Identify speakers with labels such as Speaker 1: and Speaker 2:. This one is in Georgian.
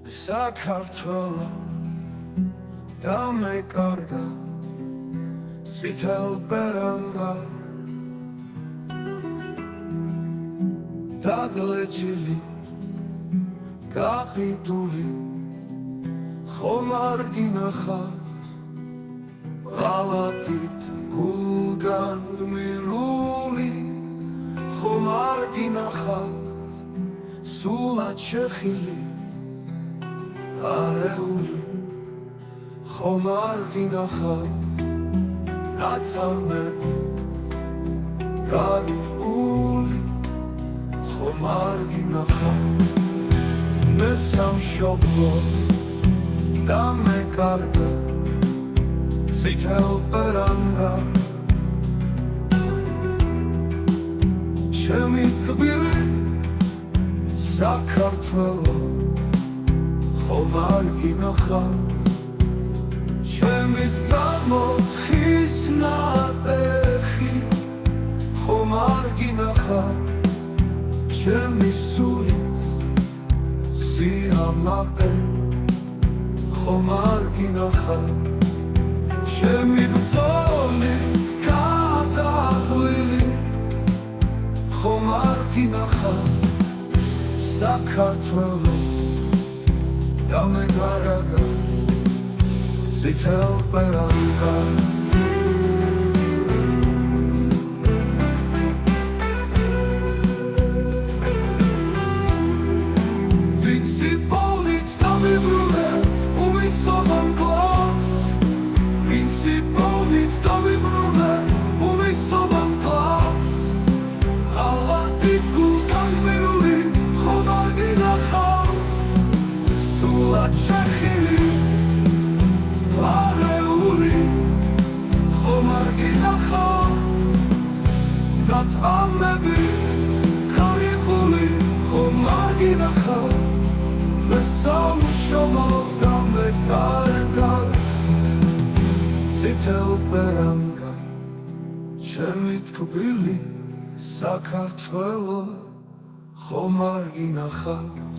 Speaker 1: საქართველო დამეკარგა წითელ ბერანგა დადლეჯილი გაყიდული ხომ არ გინახავს ღალატით გულგან გმირული ხომ არ გინახავს სულად შეხილი არეული ხომ არ გინახავს რაც ამები გადიხული ხომ არ გინახავს მე სამშობლო დამეკარგა წითელ ბერანგა ჩემი თბილი საქართველო ხომ არ გინახავს ჩემი სამოთხის ნატეხი ხომ არ გინახავს ჩემი სულის სიამაყე ხომ არ გინახავს ჩემი ბრძოლით გადაღლილი ხომ არ გინახავს საქართველო დამეკარგა წითელ ბერანგა ვინცი პოლით დამიბრუნე უმისოდან კლავს ვინცი პოლით დამიბრუნე უმისოდან კლავს ღალატით გულგან გმირული ხომ არ გინახავს სულად შეხილი არეული ხომ არ გინახავს რაც ამები გარიხული ხომ არ გინახავს მე სამშობლო დამეკარგა წითელ ბერანგა ჩემი თბილი საქართველო ხომ არ გინახავს